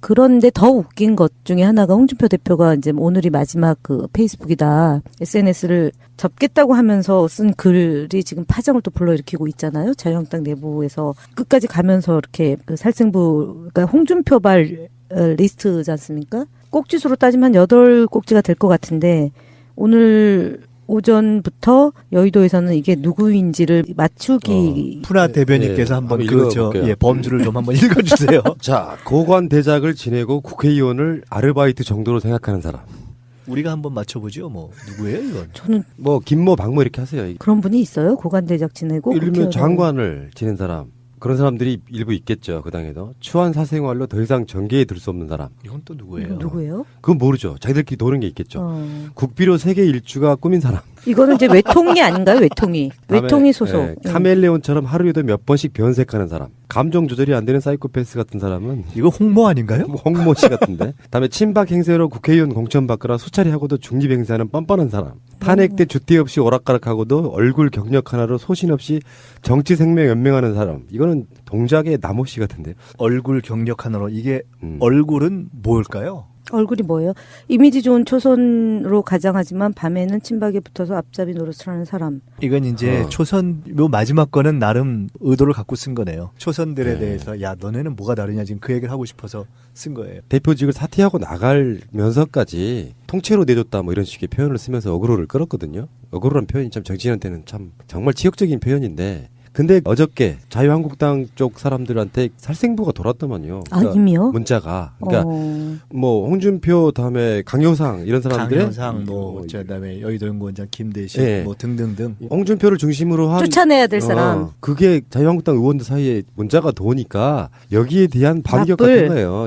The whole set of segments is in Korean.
그런데 더 웃긴 것 중에 하나가 홍준표 대표가 이제 오늘이 마지막 그 페이스북이다. SNS를 접겠다고 하면서 쓴 글이 지금 파장을 또 불러일으키고 있잖아요. 자유한국당 내부에서 끝까지 가면서 이렇게 그 살생부가 홍준표발 리스트지 않습니까? 꼭지수로 따지면 한 8꼭지가 될 것 같은데 오늘 오전부터 여의도에서는 이게 누구인지를 맞추기. 푸나 대변인께서 한번 범주를 좀 한번 읽어주세요. 자, 고관 대작을 지내고 국회의원을 아르바이트 정도로 생각하는 사람. 우리가 한번 맞춰보죠. 뭐 누구예요 이건? 저는 뭐 김모 박모 이렇게 하세요. 그런 분이 있어요. 고관대작 지내고. 예를 들면 장관을 지낸 사람. 그런 사람들이 일부 있겠죠. 그 당에도. 추한 사생활로 더 이상 정계에 들 수 없는 사람. 이건 또 누구예요? 누구예요? 그건 모르죠. 자기들끼리 도는 게 있겠죠. 국비로 세계 일주가 꾸민 사람. 이거는 이제 외통이 아닌가요? 외통이. 외통이 소속. 카멜레온처럼 하루에도 몇 번씩 변색하는 사람. 감정 조절이 안 되는 사이코패스 같은 사람은 이거 홍모 아닌가요? 홍모 씨 같은데. 다음에 친박 행세로 국회의원 공천 받거나 수차례 하고도 중립 행세하는 뻔뻔한 사람. 탄핵 때 주대 없이 오락가락하고도 얼굴 경력 하나로 소신 없이 정치 생명 연명하는 사람. 이거는 동작의 남호 씨 같은데. 얼굴 경력 하나로 이게 얼굴은 뭘까요? 얼굴이 뭐예요? 이미지 좋은 초선으로 가장하지만 밤에는 친박에 붙어서 앞잡이 노릇을 하는 사람. 이건 이제 초선 요 마지막 거는 나름 의도를 갖고 쓴 거네요. 초선들에 대해서 야 너네는 뭐가 다르냐 지금 그 얘기를 하고 싶어서 쓴 거예요. 대표직을 사퇴하고 나갈면서까지 통째로 내줬다 뭐 이런 식의 표현을 쓰면서 어그로를 끌었거든요. 어그로란 표현이 참 정치인한테는 참 정말 치욕적인 표현인데 근데 어저께 자유한국당 쪽 사람들한테 살생부가 돌았더만요. 그러니까 이미요? 문자가. 그러니까 뭐 홍준표 다음에 강효상 이런 사람들의 강효상 그다음에 여의도 연구원장 김대식 뭐 등등등 홍준표를 중심으로 한 쫓아내야 될 사람. 그게 자유한국당 의원들 사이에 문자가 도니까 여기에 대한 반격 같은 거예요.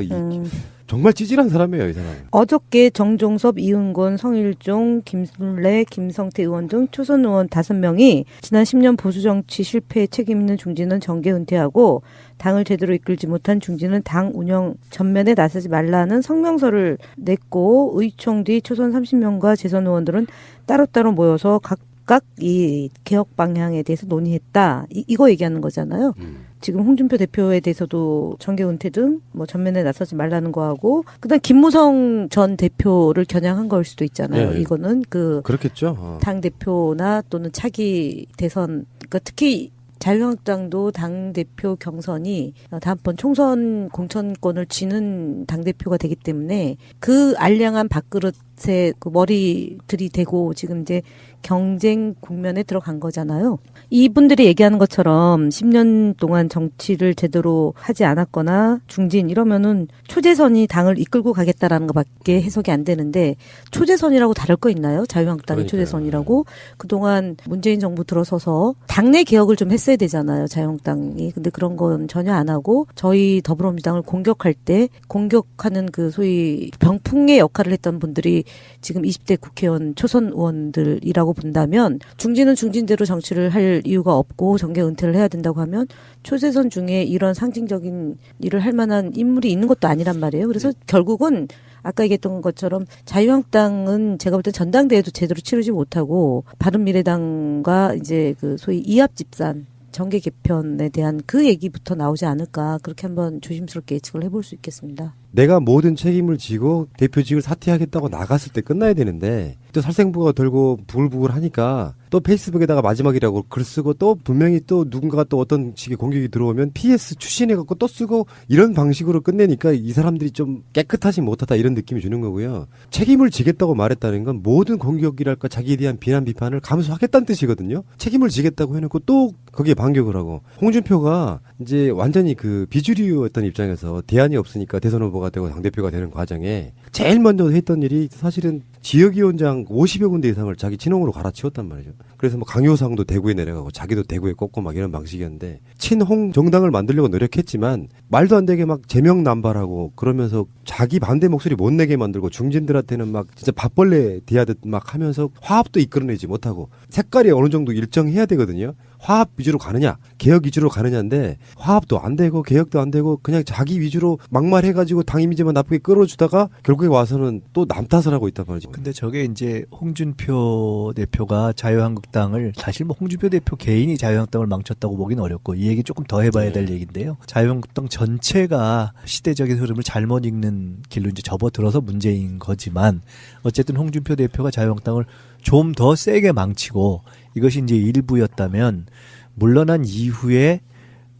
정말 찌질한 사람이에요, 이 사람. 어저께 정종섭, 이은권, 성일종, 김순례, 김성태 의원 등 초선 의원 5명이 지난 10년 보수정치 실패에 책임 있는 중진은 정계 은퇴하고 당을 제대로 이끌지 못한 중진은 당 운영 전면에 나서지 말라는 성명서를 냈고 의총 뒤 초선 30명과 재선 의원들은 따로따로 모여서 각각 이 개혁 방향에 대해서 논의했다. 이거 얘기하는 거잖아요. 지금 홍준표 대표에 대해서도 정계 은퇴 등 뭐 전면에 나서지 말라는 거하고 그다음 김무성 전 대표를 겨냥한 걸 수도 있잖아요. 이거는 그렇겠죠. 당 대표나 또는 차기 대선 그러니까 특히 자유한국당도 당대표 경선이 다음번 총선 공천권을 쥐는 당대표가 되기 때문에 그 알량한 밥그릇에 그 머리들이 대고 지금 이제 경쟁 국면에 들어간 거잖아요. 이분들이 얘기하는 것처럼 10년 동안 정치를 제대로 하지 않았거나 중진 이러면은 초재선이 당을 이끌고 가겠다라는 것밖에 해석이 안 되는데 초재선이라고 다를 거 있나요? 자유한국당이 초재선이라고. 그동안 문재인 정부 들어서서 당내 개혁을 좀 했어야 되잖아요. 자유한국당이. 근데 그런 건 전혀 안 하고 저희 더불어민주당을 공격할 때 공격하는 그 소위 병풍의 역할을 했던 분들이 지금 20대 국회의원 초선 의원들이라고 본다면 중진은 중진대로 정치를 할 이유가 없고 정계 은퇴를 해야 된다고 하면 초재선 중에 이런 상징적인 일을 할 만한 인물이 있는 것도 아니란 말이에요. 그래서 결국은 아까 얘기했던 것처럼 자유한국당은 제가 볼 땐 전당대회도 제대로 치르지 못하고 바른미래당과 이제 그 소위 이합집산 정계 개편에 대한 그 얘기부터 나오지 않을까 그렇게 한번 조심스럽게 예측을 해볼 수 있겠습니다. 내가 모든 책임을 지고 대표직을 사퇴하겠다고 나갔을 때 끝나야 되는데 또 살생부가 돌고 부글부글 하니까 또 페이스북에다가 마지막이라고 글 쓰고 또 분명히 또 누군가가 또 어떤 식의 공격이 들어오면 PS 추신해갖고 또 쓰고 이런 방식으로 끝내니까 이 사람들이 좀 깨끗하지 못하다 이런 느낌이 주는 거고요. 책임을 지겠다고 말했다는 건 모든 공격이랄까 자기에 대한 비난 비판을 감수하겠다는 뜻이거든요. 책임을 지겠다고 해놓고 또 거기에 반격을 하고 홍준표가 이제 완전히 그 비주류였던 입장에서 대안이 없으니까 대선 후보가 되고 당대표가 되는 과정에 제일 먼저 했던 일이 사실은 지역위원장 50여 군데 이상을 자기 친홍으로 갈아치웠단 말이죠. 그래서 뭐 강효상도 대구에 내려가고 자기도 대구에 꽂고 막 이런 방식이었는데 친홍 정당을 만들려고 노력했지만 말도 안 되게 막 제명남발하고 그러면서 자기 반대 목소리 못 내게 만들고 중진들한테는 막 진짜 밥벌레 대하듯 막 하면서 화합도 이끌어내지 못하고 색깔이 어느 정도 일정해야 되거든요. 화합 위주로 가느냐, 개혁 위주로 가느냐인데 화합도 안 되고 개혁도 안 되고 그냥 자기 위주로 막말해가지고 당 이미지만 나쁘게 끌어주다가 결국에 와서는 또 남 탓을 하고 있단 말이죠. 근데 저게 이제 홍준표 대표가 자유한국당을 사실 뭐 홍준표 대표 개인이 자유한국당을 망쳤다고 보기는 어렵고 이 얘기 조금 더 해봐야 될 얘기인데요. 자유한국당 전체가 시대적인 흐름을 잘못 읽는 길로 이제 접어들어서 문제인 거지만 어쨌든 홍준표 대표가 자유한국당을 좀 더 세게 망치고 이것이 이제 일부였다면 물러난 이후에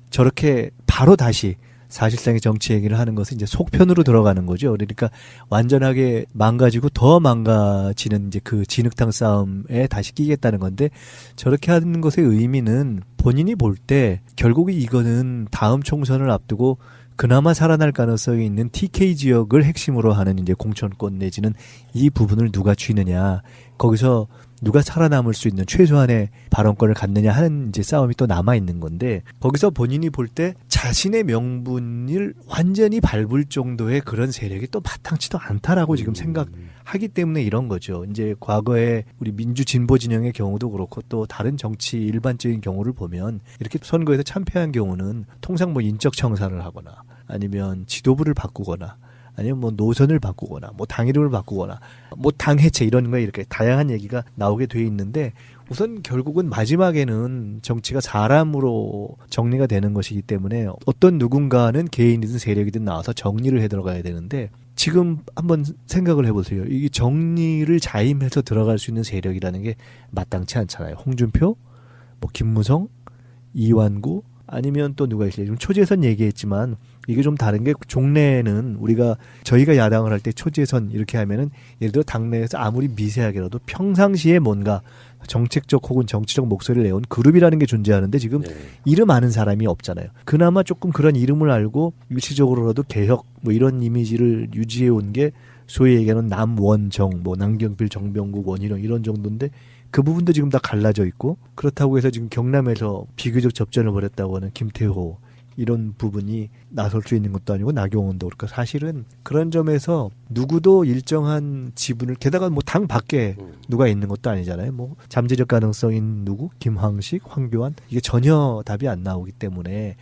저렇게 바로 다시 사실상의 정치 얘기를 하는 것은 이제 속편으로 들어가는 거죠. 그러니까 완전하게 망가지고 더 망가지는 이제 그 진흙탕 싸움에 다시 끼겠다는 건데 저렇게 하는 것의 의미는 본인이 볼 때 결국에 이거는 다음 총선을 앞두고 그나마 살아날 가능성이 있는 TK 지역을 핵심으로 하는 이제 공천권 내지는 이 부분을 누가 쥐느냐 거기서 누가 살아남을 수 있는 최소한의 발언권을 갖느냐 하는 이제 싸움이 또 남아 있는 건데 거기서 본인이 볼 때 자신의 명분을 완전히 밟을 정도의 그런 세력이 또 마땅치도 않다라고 지금 생각하기 때문에 이런 거죠. 이제 과거에 우리 민주 진보 진영의 경우도 그렇고 또 다른 정치 일반적인 경우를 보면 이렇게 선거에서 참패한 경우는 통상 뭐 인적 청산을 하거나 아니면 지도부를 바꾸거나 아니면 뭐 노선을 바꾸거나 뭐 당 이름을 바꾸거나 뭐 당 해체 이런 거에 이렇게 다양한 얘기가 나오게 돼 있는데 우선 결국은 마지막에는 정치가 사람으로 정리가 되는 것이기 때문에 어떤 누군가는 개인이든 세력이든 나와서 정리를 해 들어가야 되는데 지금 한번 생각을 해보세요. 이게 정리를 자임해서 들어갈 수 있는 세력이라는 게 마땅치 않잖아요. 홍준표, 뭐 김무성, 이완구 아니면 또 누가 있어요. 지금 초재선 얘기했지만 이게 좀 다른 게 종래에는 저희가 야당을 할 때 초재선 이렇게 하면은 예를 들어 당내에서 아무리 미세하게라도 평상시에 뭔가 정책적 혹은 정치적 목소리를 내온 그룹이라는 게 존재하는데 지금 이름 아는 사람이 없잖아요. 그나마 조금 그런 이름을 알고 일시적으로라도 개혁 뭐 이런 이미지를 유지해 온 게 소위 얘기하는 남원정, 뭐 남경필, 정병국, 원희룡 이런 정도인데 그 부분도 지금 다 갈라져 있고 그렇다고 해서 지금 경남에서 비교적 접전을 벌였다고 하는 김태호 이런 부분이 나설 수 있는 것도 아니고 나경원도 그러니까 사실은 그런 점에서 누구도 일정한 지분을 게다가 뭐 당 밖에 누가 있는 것도 아니잖아요. 뭐 잠재적 가능성인 누구? 김황식, 황교안 이게 전혀 답이 안 나오기 때문에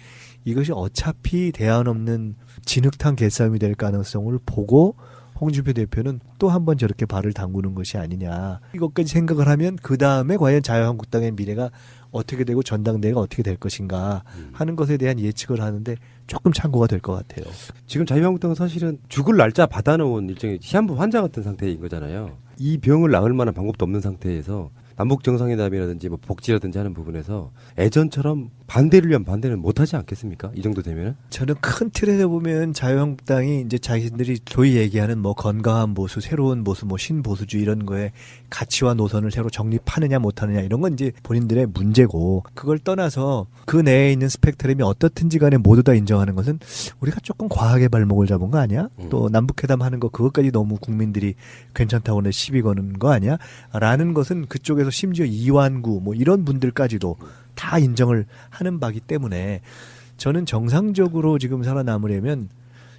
이것이 어차피 대안 없는 진흙탕 개싸움이 될 가능성을 보고 홍준표 대표는 또 한 번 저렇게 발을 담그는 것이 아니냐. 이것까지 생각을 하면 그 다음에 과연 자유한국당의 미래가 어떻게 되고 전당대회가 어떻게 될 것인가 하는 것에 대한 예측을 하는데 조금 참고가 될 것 같아요. 지금 자유한국당은 사실은 죽을 날짜 받아놓은 일종의 시한부 환자 같은 상태인 거잖아요. 이 병을 나을 만한 방법도 없는 상태에서 남북 정상회담이라든지 뭐 복지라든지 하는 부분에서 예전처럼 반대를 위한 반대는 못하지 않겠습니까? 이 정도 되면은? 저는 큰 틀에서 보면 자유한국당이 이제 자신들이 소위 얘기하는 뭐 건강한 보수, 새로운 보수, 뭐 신보수주의 이런 거에 가치와 노선을 새로 정립하느냐 못하느냐 이런 건 이제 본인들의 문제고 그걸 떠나서 그 내에 있는 스펙트럼이 어떻든지 간에 모두 다 인정하는 것은 우리가 조금 과하게 발목을 잡은 거 아니야? 또 남북회담 하는 거 그것까지 너무 국민들이 괜찮다고 내 시비 거는 거 아니야? 라는 것은 그쪽에서 심지어 이완구 뭐 이런 분들까지도 다 인정을 하는 바기 때문에 저는 정상적으로 지금 살아남으려면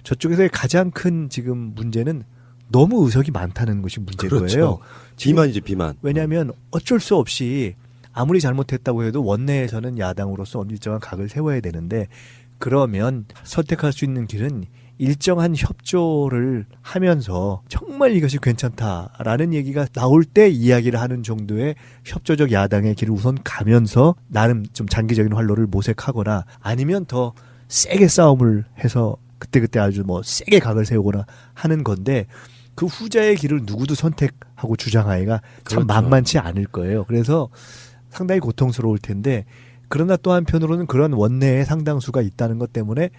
저쪽에서의 가장 큰 지금 문제는 너무 의석이 많다는 것이 문제인 그렇죠. 거예요. 비만이죠, 비만. 왜냐하면 어쩔 수 없이 아무리 잘못했다고 해도 원내에서는 야당으로서 일정한 각을 세워야 되는데 그러면 선택할 수 있는 길은 일정한 협조를 하면서 정말 이것이 괜찮다라는 얘기가 나올 때 이야기를 하는 정도의 협조적 야당의 길을 우선 가면서 나름 좀 장기적인 활로를 모색하거나 아니면 더 세게 싸움을 해서 그때그때 아주 뭐 세게 각을 세우거나 하는 건데 그 후자의 길을 누구도 선택하고 주장하기가 참 그렇죠. 만만치 않을 거예요. 그래서 상당히 고통스러울 텐데 그러나 또 한편으로는 그런 원내에 상당수가 있다는 것 때문에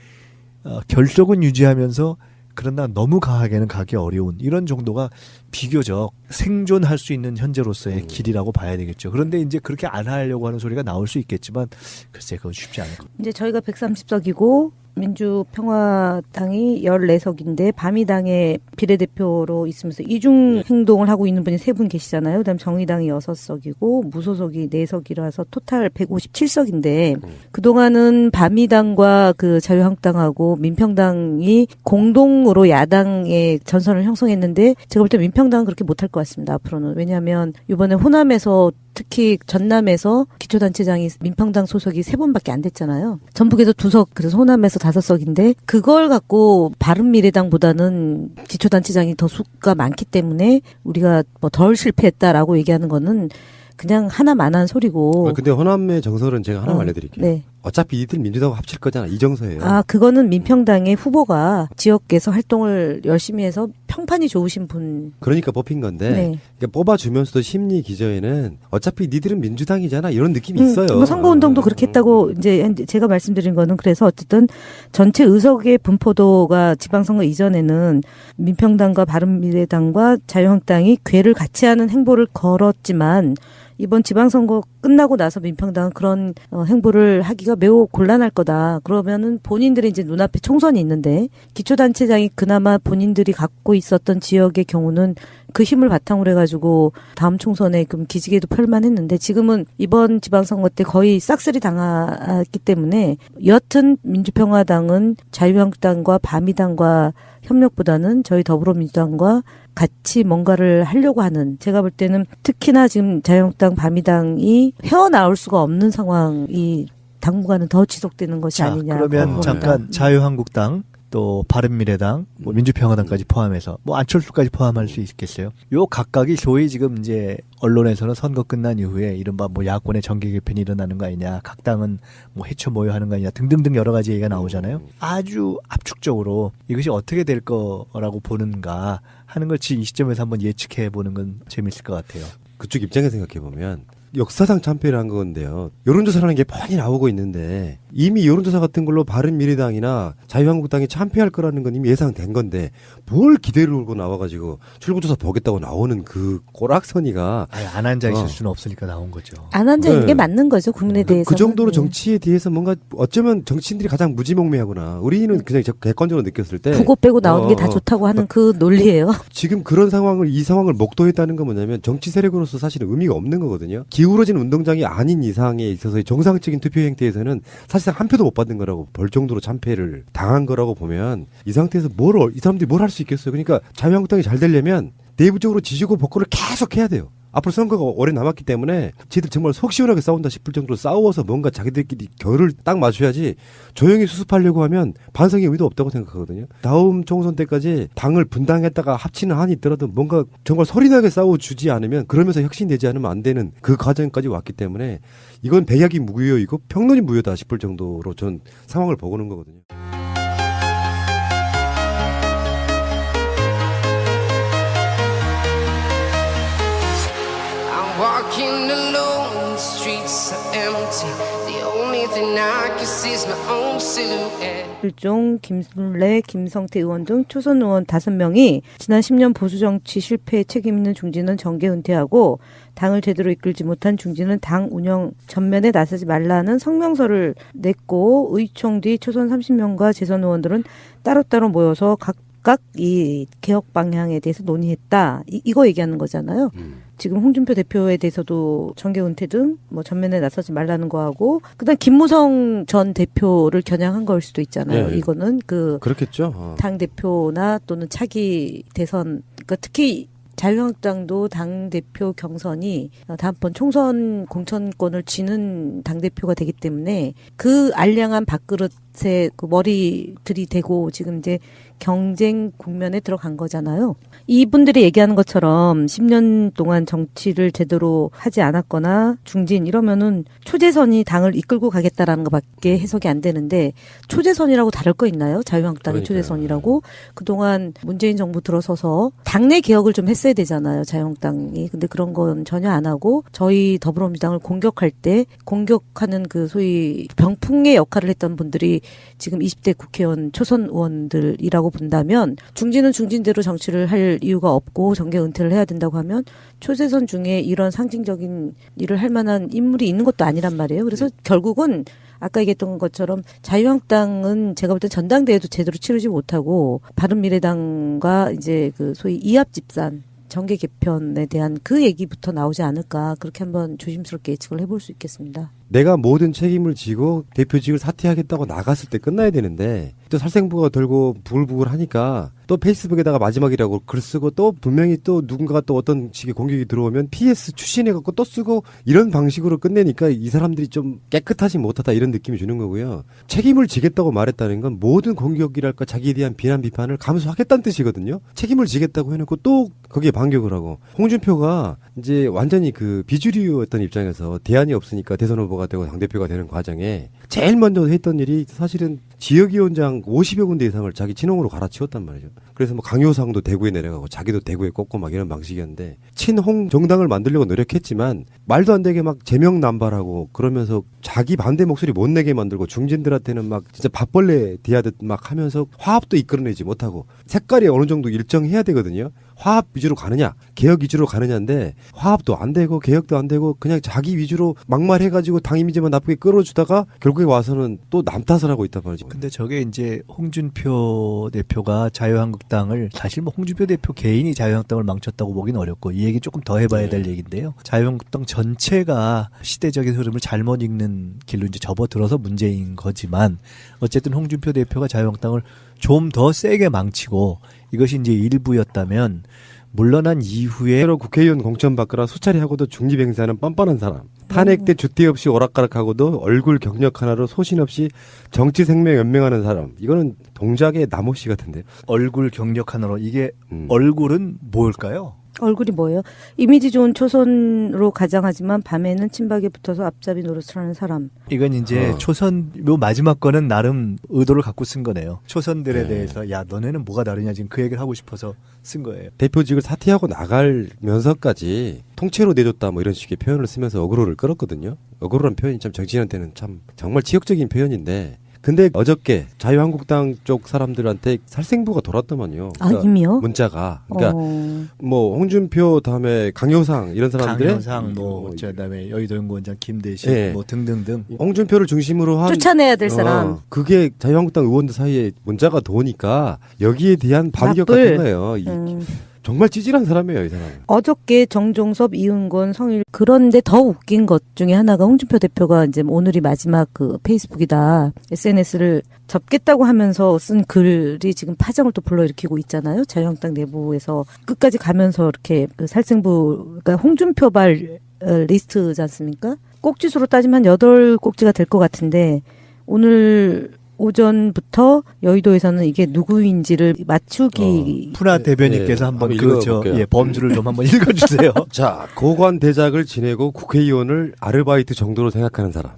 결속은 유지하면서 그러나 너무 강하게는 가기 어려운 이런 정도가 비교적 생존할 수 있는 현재로서의 길이라고 봐야 되겠죠. 그런데 이제 그렇게 안 하려고 하는 소리가 나올 수 있겠지만 글쎄 그건 쉽지 않을 것 같아요. 이제 저희가 130석이고 민주평화당이 14석인데 바미당의 비례대표로 있으면서 이중 행동을 하고 있는 분이 3분 계시잖아요. 그다음 정의당이 6석이고 무소속이 4석이라서 토탈 157석인데 그동안은 바미당과 그 자유한국당하고 민평당이 공동으로 야당의 전선을 형성했는데 제가 볼 때 민평당은 그렇게 못할 것 같습니다. 앞으로는. 왜냐하면 이번에 호남에서 특히 전남에서 기초단체장이 민평당 소속이 3번밖에 안 됐잖아요. 전북에서 2석, 그래서 호남에서 5석인데 그걸 갖고 바른미래당보다는 기초단체장이 더 수가 많기 때문에 우리가 뭐 덜 실패했다라고 얘기하는 거는 그냥 하나만한 소리고. 근데 호남의 정서는 제가 하나 알려드릴게요. 네. 어차피 이들 민주당하고 합칠 거잖아. 이 정서예요. 그거는 민평당의 후보가 지역에서 활동을 열심히 해서 평판이 좋으신 분. 그러니까 뽑힌 건데 네. 그러니까 뽑아주면서도 심리 기저에는 어차피 니들은 민주당이잖아 이런 느낌이 있어요. 뭐 선거운동도 그렇게 했다고 이제 제가 말씀드린 거는 그래서 어쨌든 전체 의석의 분포도가 지방선거 이전에는 민평당과 바른미래당과 자유한국당이 궤를 같이 하는 행보를 걸었지만 이번 지방선거 끝나고 나서 민평당은 그런 행보를 하기가 매우 곤란할 거다. 그러면은 본인들이 이제 눈앞에 총선이 있는데 기초단체장이 그나마 본인들이 갖고 있었던 지역의 경우는 그 힘을 바탕으로 해가지고 다음 총선에 그럼 기지개도 펼만했는데 지금은 이번 지방선거 때 거의 싹쓸이 당했기 때문에 여하튼 민주평화당은 자유한국당과 바미당과 협력보다는 저희 더불어민주당과 같이 뭔가를 하려고 하는, 제가 볼 때는 특히나 지금 자유한국당, 바미당이 헤어나올 수가 없는 상황이 당분간은 더 지속되는 것이 아니냐. 그러면 잠깐 자유한국당 또 바른미래당, 뭐 민주평화당까지 포함해서 뭐 안철수까지 포함할 수 있겠어요. 요 각각이 소위 지금 이제 언론에서는 선거 끝난 이후에 이른바 뭐 야권의 정계 개편이 일어나는 거 아니냐, 각 당은 뭐 해쳐 모여하는 거 아니냐 등등등 여러 가지 얘기가 나오잖아요. 아주 압축적으로 이것이 어떻게 될 거라고 보는가 하는 걸 이 시점에서 한번 예측해 보는 건 재밌을 것 같아요. 그쪽 입장에 생각해 보면 역사상 참패를 한 건데요. 여론조사라는 게 뻔히 나오고 있는데 이미 여론조사 같은 걸로 바른미래당이나 자유한국당이 참패할 거라는 건 이미 예상된 건데 뭘 기대를 걸고 나와가지고 출구조사 보겠다고 나오는 그 꼬락서니가 안 앉아 있을 수는 없으니까 나온 거죠. 안 앉아 있는 게 맞는 거죠, 국민에 대해서. 그 정도로 정치에 대해서 뭔가 어쩌면 정치인들이 가장 무지몽매하구나. 우리는 그냥 객관적으로 느꼈을 때 그거 빼고 나오는 게 다 좋다고 하는 그 논리예요. 지금 그런 이 상황을 목도했다는 건 뭐냐면 정치 세력으로서 사실은 의미가 없는 거거든요. 기울어진 운동장이 아닌 이상에 있어서 정상적인 투표 행태에서는 사실상 한 표도 못 받는 거라고 볼 정도로 참패를 당한 거라고 보면 이 상태에서 이 사람들이 뭘 할 수 있겠어요. 그러니까 자유한국당이 잘 되려면 내부적으로 지지고 복구를 계속 해야 돼요. 앞으로 선거가 오래 남았기 때문에 쟤들 정말 속 시원하게 싸운다 싶을 정도로 싸워서 뭔가 자기들끼리 결을 딱 맞춰야지 조용히 수습하려고 하면 반성의 의미도 없다고 생각하거든요. 다음 총선 때까지 당을 분당했다가 합치는 한이 있더라도 뭔가 정말 소리나게 싸워주지 않으면, 그러면서 혁신되지 않으면 안 되는 그 과정까지 왔기 때문에 이건 백약이 무효이고 평론이 무효다 싶을 정도로 전 상황을 보고는 거거든요. Walking alone, the streets are empty. The only thing I can see is my own silhouette. 일종, 김순례, 김성태 의원 등 초선 의원 5명이 지난 10년 보수 정치 실패에 책임 있는 중진은 정계 은퇴하고 당을 제대로 이끌지 못한 중진은 당 운영 전면에 나서지 말라는 성명서를 냈고, 의총 뒤 초선 30명과 재선 의원들은 따로따로 모여서 각각 이 개혁 방향에 대해서 논의했다. 이거 얘기하는 거잖아요. 지금 홍준표 대표에 대해서도 정계 은퇴 등 뭐 전면에 나서지 말라는 거하고, 그다음 김무성 전 대표를 겨냥한 거일 수도 있잖아요. 네. 이거는 그렇겠죠. 당 대표나 또는 차기 대선, 그러니까 특히 자유한국당도 당대표 경선이 다음번 총선 공천권을 쥐는 당대표가 되기 때문에 그 알량한 밥그릇에 그 머리 들이대고 지금 이제 경쟁 국면에 들어간 거잖아요. 이분들이 얘기하는 것처럼 10년 동안 정치를 제대로 하지 않았거나 중진 이러면은 초재선이 당을 이끌고 가겠다라는 것밖에 해석이 안 되는데, 초재선이라고 다를 거 있나요? 자유한국당이 초재선이라고. 그동안 문재인 정부 들어서서 당내 개혁을 좀 했어야 되잖아요, 자유한국당이. 근데 그런 건 전혀 안 하고 저희 더불어민주당을 공격할 때 공격하는 그 소위 병풍의 역할을 했던 분들이 지금 20대 국회의원 초선 의원들이라고 본다면, 중진은 중진대로 정치를 할 이유가 없고 정계 은퇴를 해야 된다고 하면 초재선 중에 이런 상징적인 일을 할 만한 인물이 있는 것도 아니란 말이에요. 그래서 결국은 아까 얘기했던 것처럼 자유한국당은 제가 볼 때 전당대회도 제대로 치르지 못하고 바른미래당과 이제 그 소위 이합집산 정계 개편에 대한 그 얘기부터 나오지 않을까, 그렇게 한번 조심스럽게 예측을 해볼 수 있겠습니다. 내가 모든 책임을 지고 대표직을 사퇴하겠다고 나갔을 때 끝나야 되는데 또 살생부가 들고 부글부글 하니까 또 페이스북에다가 마지막이라고 글 쓰고 또 분명히 또 누군가가 또 어떤 식의 공격이 들어오면 PS 추신해갖고 또 쓰고 이런 방식으로 끝내니까 이 사람들이 좀 깨끗하지 못하다 이런 느낌이 주는 거고요. 책임을 지겠다고 말했다는 건 모든 공격이랄까 자기에 대한 비난 비판을 감수하겠다는 뜻이거든요. 책임을 지겠다고 해놓고 또 거기에 반격을 하고 홍준표가 이제 완전히 그 비주류였던 입장에서 대안이 없으니까 대선 후보가 되고 당대표가 되는 과정에 제일 먼저 했던 일이 사실은 지역위원장 50여 군데 이상을 자기 친홍으로 갈아치웠단 말이죠. 그래서 뭐 강효상도 대구에 내려가고 자기도 대구에 꽂고 막 이런 방식이었는데 친홍 정당을 만들려고 노력했지만 말도 안 되게 막 제명남발하고 그러면서 자기 반대 목소리 못 내게 만들고 중진들한테는 막 진짜 밥벌레 대하듯 막 하면서 화합도 이끌어내지 못하고 색깔이 어느 정도 일정해야 되거든요. 화합 위주로 가느냐 개혁 위주로 가느냐인데 화합도 안 되고 개혁도 안 되고 그냥 자기 위주로 막말해가지고 당 이미지만 나쁘게 끌어주다가 결국에 와서는 또 남 탓을 하고 있단 말이죠. 근데 저게 이제 홍준표 대표가 자유한국당을 사실 뭐 홍준표 대표 개인이 자유한국당을 망쳤다고 보기는 어렵고 이 얘기 조금 더 해봐야 될 얘기인데요. 자유한국당 전체가 시대적인 흐름을 잘못 읽는 길로 이제 접어들어서 문제인 거지만 어쨌든 홍준표 대표가 자유한국당을 좀 더 세게 망치고 이것이 이제 일부였다면 물러난 이후에 새로 국회의원 공천 받거나 수차례 하고도 중립 행사는 뻔뻔한 사람. 탄핵 때 주대 없이 오락가락하고도 얼굴 경력 하나로 소신 없이 정치 생명 연명하는 사람. 이거는 동작의 나모씨 같은데. 얼굴 경력 하나로 이게 얼굴은 뭘까요? 얼굴이 뭐예요? 이미지 좋은 초선으로 가장하지만 밤에는 친박에 붙어서 앞잡이 노릇을 하는 사람. 이건 이제 초선 요 마지막 거는 나름 의도를 갖고 쓴 거네요. 초선들에 대해서 야 너네는 뭐가 다르냐 지금 그 얘기를 하고 싶어서 쓴 거예요. 대표직을 사퇴하고 나갈면서까지 통째로 내줬다 뭐 이런 식의 표현을 쓰면서 어그로를 끌었거든요. 어그로란 표현이 참 정치인한테는 참 정말 치욕적인 표현인데 근데 어저께 자유한국당 쪽 사람들한테 살생부가 돌았더만요. 아, 이미요? 문자가. 그러니까 뭐 홍준표 다음에 강효상 이런 사람들 강효상 뭐 그다음에 여의도 연구원장 김대식 예. 뭐 등등등 홍준표를 중심으로 한 쫓아내야 될 사람. 그게 자유한국당 의원들 사이에 문자가 도니까 여기에 대한 반격 맞불. 같은 거예요. 정말 찌질한 사람이에요, 이 사람. 어저께 정종섭, 이은권, 성일 그런데 더 웃긴 것 중에 하나가 홍준표 대표가 이제 오늘이 마지막 그 페이스북이다 SNS를 접겠다고 하면서 쓴 글이 지금 파장을 또 불러일으키고 있잖아요. 자유한국당 내부에서 끝까지 가면서 이렇게 그 살생부 그러니까 홍준표발 리스트지 않습니까? 꼭지수로 따지면 한 8꼭지가 될 것 같은데 오늘 오전부터 여의도에서는 이게 누구인지를 맞추기 푸나 대변인께서 한번 한번 그저 읽어볼게요. 예, 범주를 좀 한번 읽어주세요. 자, 고관 대작을 지내고 국회의원을 아르바이트 정도로 생각하는 사람.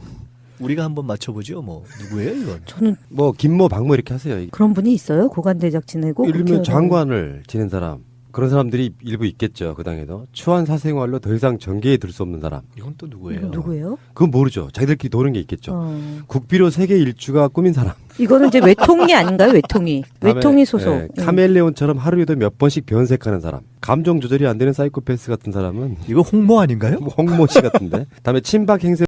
우리가 한번 맞춰보죠. 뭐 누구예요 이건? 저는 뭐 김모 박모 이렇게 하세요. 그런 분이 있어요. 고관대작 지내고 예를 국회의원. 들면 장관을 지낸 사람. 그런 사람들이 일부 있겠죠. 그 당에도. 추한 사생활로 더 이상 정계에 들 수 없는 사람. 이건 또 누구예요? 누구예요? 그건 모르죠. 자기들끼리 도는 게 있겠죠. 어. 국비로 세계 일주가 꾸민 사람. 이거는 이제 외통이 아닌가요? 외통이. 다음에, 외통이 소속. 예, 카멜레온처럼 하루에도 몇 번씩 변색하는 사람. 감정 조절이 안 되는 사이코패스 같은 사람은 이거 홍모 아닌가요? 홍모 씨 같은데. 다음에 친박 행세